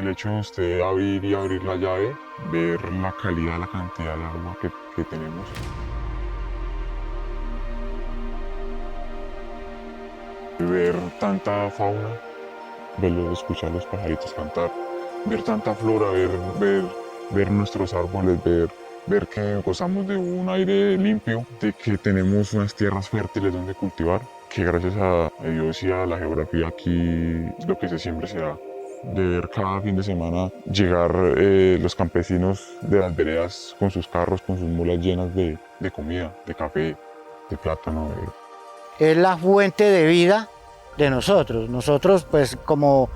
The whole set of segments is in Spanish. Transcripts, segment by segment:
el hecho de usted abrir y abrir la llave, ver la calidad, la cantidad de agua que tenemos. Ver tanta fauna, escuchar los pajaritos cantar, ver tanta flora, ver nuestros árboles, ver que gozamos de un aire limpio, de que tenemos unas tierras fértiles donde cultivar, que gracias a Dios y a la geografía aquí lo que se siempre se da. De ver cada fin de semana llegar los campesinos de las veredas con sus carros, con sus mulas llenas de comida, de café, de plátano. Es la fuente de vida de nosotros. Nosotros pues como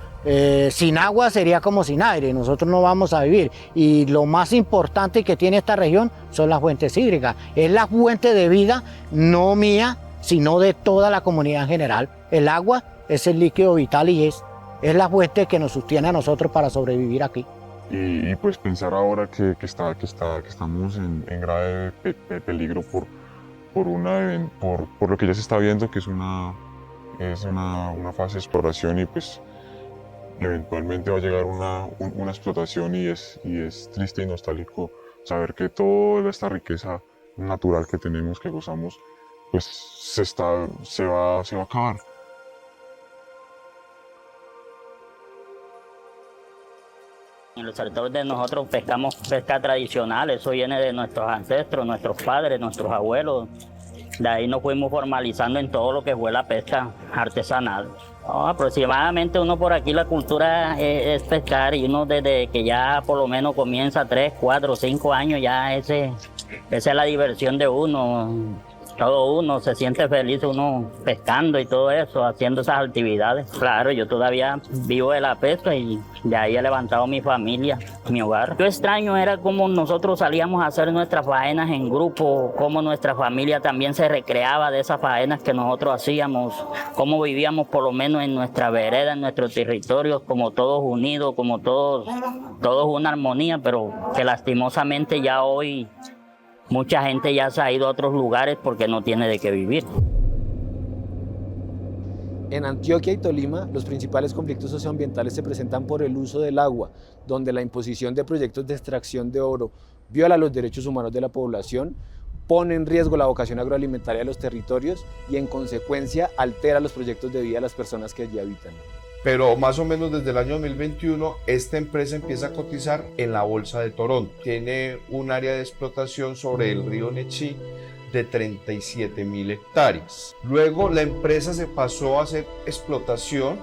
sin agua sería como sin aire, nosotros no vamos a vivir. Y lo más importante que tiene esta región son las fuentes hídricas. Es la fuente de vida, no mía, sino de toda la comunidad en general. El agua es el líquido vital y es la fuente que nos sostiene a nosotros para sobrevivir aquí. Y pues pensar ahora que estamos en grave peligro por lo que ya se está viendo, que es una fase de exploración y pues eventualmente va a llegar una explotación y es triste y nostálgico saber que toda esta riqueza natural que tenemos, que gozamos, pues se va a acabar. En los territorios de nosotros pescamos pesca tradicional, eso viene de nuestros ancestros, nuestros padres, nuestros abuelos. De ahí nos fuimos formalizando en todo lo que fue la pesca artesanal. Aproximadamente uno por aquí la cultura es pescar y uno desde que ya por lo menos comienza 3, 4, 5 años ya esa es la diversión de uno. Todo uno se siente feliz uno pescando y todo eso, haciendo esas actividades. Claro, yo todavía vivo de la pesca y de ahí he levantado mi familia, mi hogar. Yo extraño era cómo nosotros salíamos a hacer nuestras faenas en grupo, cómo nuestra familia también se recreaba de esas faenas que nosotros hacíamos, cómo vivíamos por lo menos en nuestra vereda, en nuestros territorios, como todos unidos, como todos una armonía, pero que lastimosamente ya hoy mucha gente ya se ha ido a otros lugares porque no tiene de qué vivir. En Antioquia y Tolima, los principales conflictos socioambientales se presentan por el uso del agua, donde la imposición de proyectos de extracción de oro viola los derechos humanos de la población, pone en riesgo la vocación agroalimentaria de los territorios y en consecuencia altera los proyectos de vida de las personas que allí habitan. Pero más o menos desde el año 2021 esta empresa empieza a cotizar en la Bolsa de Toronto. Tiene un área de explotación sobre el río Nechí de 37.000 hectáreas. Luego la empresa se pasó a hacer explotación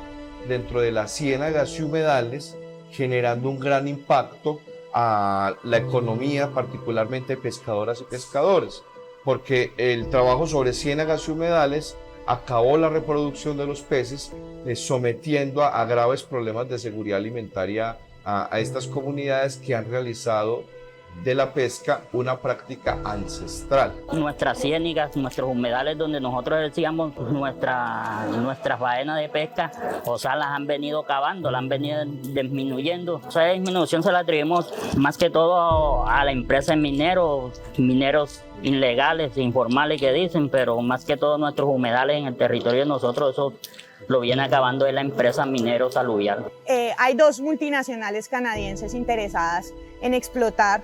dentro de las ciénagas y humedales, generando un gran impacto a la economía, particularmente de pescadoras y pescadores, porque el trabajo sobre ciénagas y humedales acabó la reproducción de los peces, sometiendo a graves problemas de seguridad alimentaria a estas comunidades que han realizado de la pesca una práctica ancestral. Nuestras ciénagas, nuestros humedales donde nosotros decíamos nuestra faena de pesca, o sea, las han venido cavando, las han venido disminuyendo. O sea, la disminución se la atribuimos más que todo a la empresa de mineros ilegales, informales que dicen, pero más que todo nuestros humedales en el territorio de nosotros, eso lo viene acabando de la empresa Mineros Aluvial. Hay dos multinacionales canadienses interesadas en exploración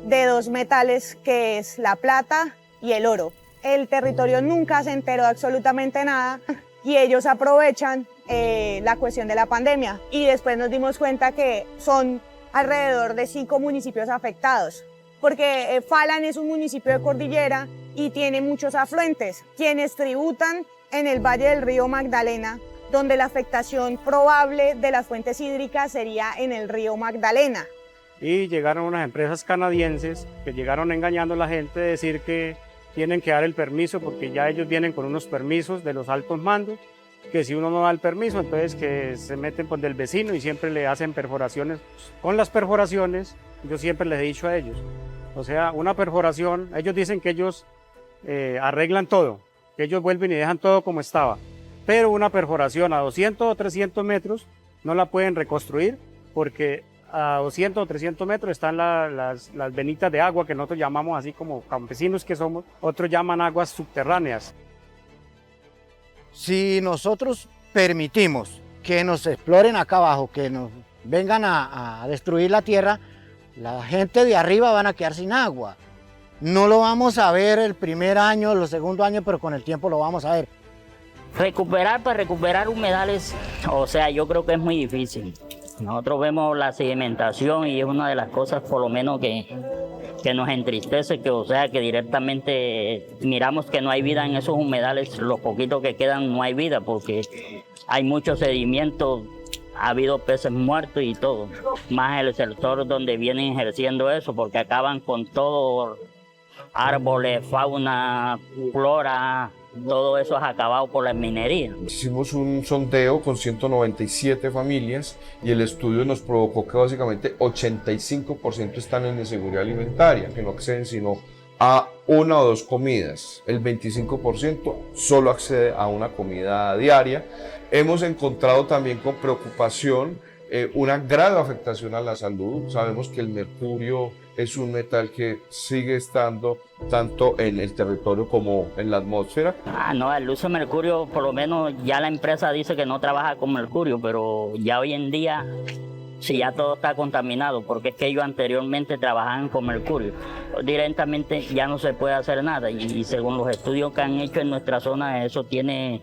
de dos metales que es la plata y el oro. El territorio nunca se enteró de absolutamente nada y ellos aprovechan la cuestión de la pandemia y después nos dimos cuenta que son alrededor de 5 municipios afectados porque Falan es un municipio de cordillera y tiene muchos afluentes quienes tributan en el valle del río Magdalena, donde la afectación probable de las fuentes hídricas sería en el río Magdalena. Y llegaron unas empresas canadienses que llegaron engañando a la gente de decir que tienen que dar el permiso porque ya ellos vienen con unos permisos de los altos mandos, que si uno no da el permiso, entonces que se meten por del vecino y siempre le hacen perforaciones. Con las perforaciones, yo siempre les he dicho a ellos, o sea, una perforación, ellos dicen que ellos arreglan todo, que ellos vuelven y dejan todo como estaba, pero una perforación a 200 o 300 metros no la pueden reconstruir porque a 200 o 300 metros están las venitas de agua que nosotros llamamos así como campesinos que somos, otros llaman aguas subterráneas. Si nosotros permitimos que nos exploren acá abajo, que nos vengan a destruir la tierra, la gente de arriba van a quedar sin agua. No lo vamos a ver el primer año, el segundo año, pero con el tiempo lo vamos a ver. Recuperar humedales, o sea, yo creo que es muy difícil. Nosotros vemos la sedimentación y es una de las cosas por lo menos que nos entristece, que o sea que directamente miramos que no hay vida en esos humedales, los poquitos que quedan no hay vida porque hay mucho sedimento, ha habido peces muertos y todo, más el sector donde vienen ejerciendo eso porque acaban con todo, árboles, fauna, flora. Todo eso es acabado por la minería. Hicimos un sondeo con 197 familias y el estudio nos provocó que básicamente 85% están en inseguridad alimentaria, que no acceden sino a una o dos comidas. El 25% solo accede a una comida diaria. Hemos encontrado también con preocupación una grave afectación a la salud. Sabemos que el mercurio es un metal que sigue estando tanto en el territorio como en la atmósfera. No, el uso de mercurio, por lo menos ya la empresa dice que no trabaja con mercurio, pero ya hoy en día sí ya todo está contaminado, porque es que ellos anteriormente trabajaban con mercurio. Directamente ya no se puede hacer nada y según los estudios que han hecho en nuestra zona, eso tiene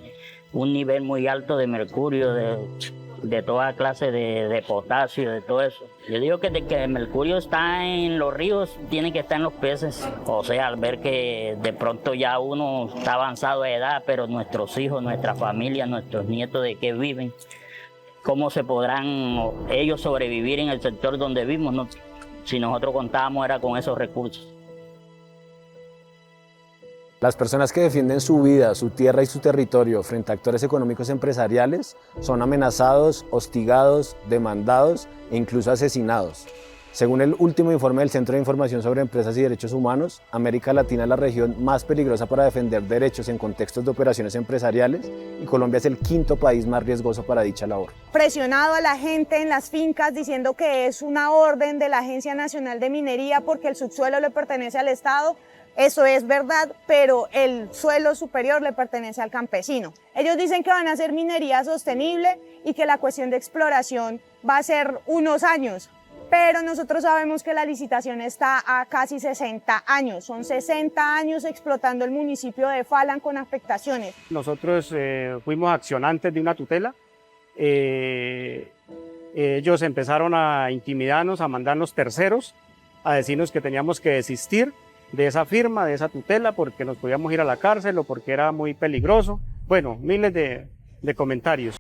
un nivel muy alto de mercurio, de toda clase de potasio, de todo eso. Yo digo que de que el mercurio está en los ríos, tiene que estar en los peces. O sea, al ver que de pronto ya uno está avanzado de edad, pero nuestros hijos, nuestra familia, nuestros nietos, ¿de qué viven? ¿Cómo se podrán ellos sobrevivir en el sector donde vivimos? ¿No? Si nosotros contábamos era con esos recursos. Las personas que defienden su vida, su tierra y su territorio frente a actores económicos empresariales son amenazados, hostigados, demandados e incluso asesinados. Según el último informe del Centro de Información sobre Empresas y Derechos Humanos, América Latina es la región más peligrosa para defender derechos en contextos de operaciones empresariales y Colombia es el quinto país más riesgoso para dicha labor. Presionado a la gente en las fincas diciendo que es una orden de la Agencia Nacional de Minería porque el subsuelo le pertenece al Estado. Eso es verdad, pero el suelo superior le pertenece al campesino. Ellos dicen que van a hacer minería sostenible y que la cuestión de exploración va a ser unos años, pero nosotros sabemos que la licitación está a casi 60 años. Son 60 años explotando el municipio de Falan con afectaciones. Nosotros fuimos accionantes de una tutela. Ellos empezaron a intimidarnos, a mandarnos terceros, a decirnos que teníamos que desistir de esa firma, de esa tutela, porque nos podíamos ir a la cárcel o porque era muy peligroso. Bueno, miles de comentarios.